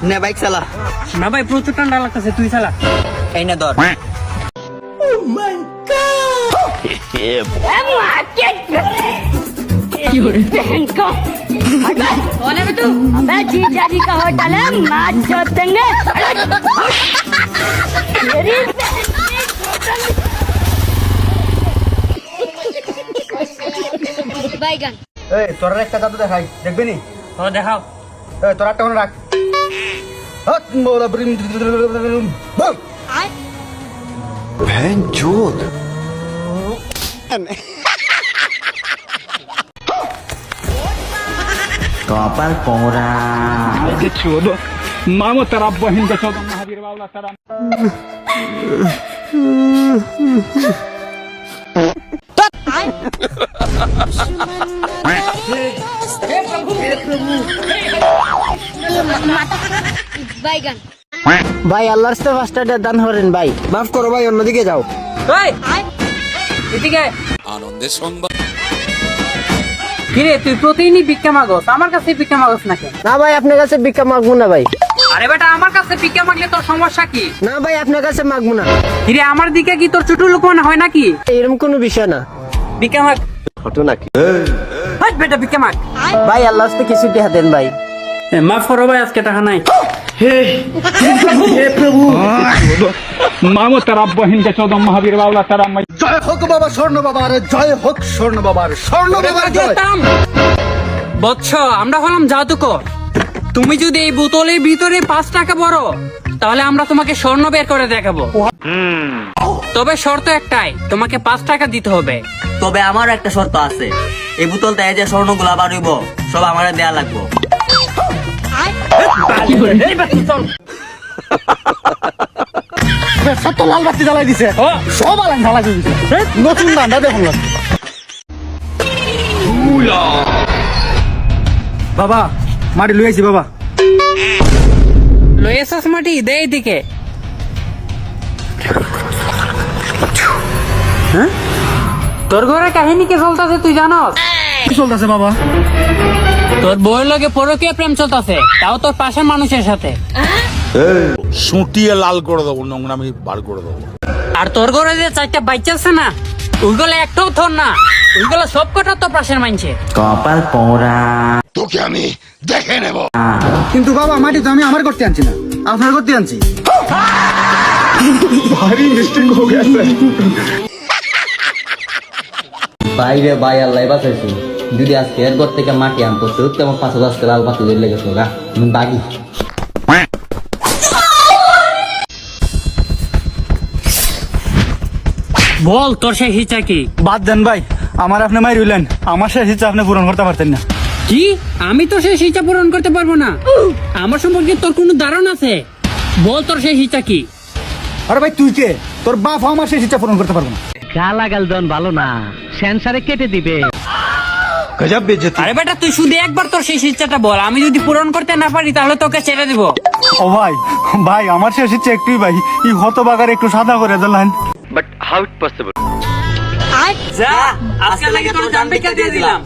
নে বাইক চালা। না ভাই প্রচুর ঠান্ডা লাগতেছে, তুই চালা। এই না ধর। अबे जीजा जी का होटल है, नाच जोत देंगे। बैगन এই তোর একটা জাদু দেখাই, দেখবি নি? ও দেখাও। এই তোর একটা মনে রাখ। হট মোলা ব্রিম বল। কপাল পোড়া। मामो तेरा बहन का चौदह महावीर बावला तेरा बैगन ভাই আল্লাহর সাথে ফাস্টারটা দান করেন ভাই। মাফ করো ভাই, অন্যদিকে যাও। ওই এদিকে আনন্দের সংবাদ। কিরে তুই প্রতিদিনই ভিক্ষা মাগস, আমার কাছে ভিক্ষা মাগস না কেন? না ভাই আপনার কাছে ভিক্ষা মাগবো না ভাই। আরে বেটা আমার কাছে ভিক্ষা মাগলে তোর সমস্যা কি? না ভাই আপনার কাছে মাগবো না। কিরে আমার দিকে কি তোর ছোট লোক মনে হয় নাকি? এরকম কোনো বিষয় না ভিক্ষা মাগ। ছোট নাকি? হাট বেটা ভিক্ষা মাগ। ভাই আল্লাহর সাথে কিছু টাকা দেন ভাই। মাফ করো ভাই, আজকে টাকা নাই। मामो तेरा बहन का चौदह महावीर बावला तेरा জয় হোক বাবা স্বর্ণ বাবার, জয় হোক স্বর্ণ বাবার, স্বর্ণ বাবার জয়। বৎস আমরা হলাম জাদুকর। তুমি যদি এই বোতলের ভিতরে 5 টাকা বড়, তাহলে আমরা তোমাকে স্বর্ণ বের করে দেখাবো। তবে শর্ত একটাই, তোমাকে 5 টাকা দিতে হবে। তবে আমার একটা শর্ত আছে, এই বোতল থেকে যে স্বর্ণগুলা বাড়িব সব আমারে দেয়া লাগবো। সত্য লাল বাতি জ্বালাই দিছে, সব আলান জ্বালাই দিছে। নতুন গানটা দেখুন না। বাবা মাটি লই আইছি বাবা। লয়েছাস মাটি দে এদিকে। হ্যাঁ? তোর ঘরে কাহিনী কে চলতেছে তুই জানস? কি চলতেছে বাবা? তোর বউয়ের লগে পরকীয়া প্রেম চলতেছে, তাও তোর পাশের মানুষের সাথে। সুটিয়ে লাল করে দেবো, নোংরামি বার করে দেবো। আর তোর ঘরে যে 4টা বাচ্চা আছে না, ওইগুলো একটাও তোর না, ওইগুলো সব কটা তোর পাশের মানছে। কপাল পোড়া। তোকে আমি দেখে নেব। কিন্তু বাবা মাটি তো আমি আমার করতে আনছি না, আপনার করতে আনছি। ভারী মিস্টেক হয়ে গেছে। বাইরে ভাই আল্লাহ বাঁচাইছি। যদি আজকে এর ঘর থেকে মাটি আনতো তো আমার 5,000 লাল বাতি ধরে লেগেছিল গা। আমি বাগি। বল তোর সেই হিচা কি? বাদ দেন ভাই, আমার আপনি মাই রইলেন, আমার শেষ ইচ্ছা আপনি পূরণ করতে পারতেন না। কি? আমি তো সেই হিচা পূরণ করতে পারবো না? আমার সম্পর্কে তোর কোনো ধারণা আছে? বল তোর সেই হিচা কি? আরে ভাই তুই কে? তোর বাপ আমার শেষ ইচ্ছা পূরণ করতে পারবো না। গালাগাল দন ভালো না, সেন্সারে কেটে দিবে। গজব বেজতি। আরে বেটা তুই শুধু একবার তোর সেই ইচ্ছাটা বল, আমি যদি পূরণ করতে না পারি তাহলে তোকে ছেড়ে দিব। ও ভাই, ভাই আমার শেষ ইচ্ছা একটুই ভাই, এই হতবাগার একটু সাদা করে দিলেন। যা আজকে লাগে তোর জান ভিক্ষা দিয়ে দিলাম।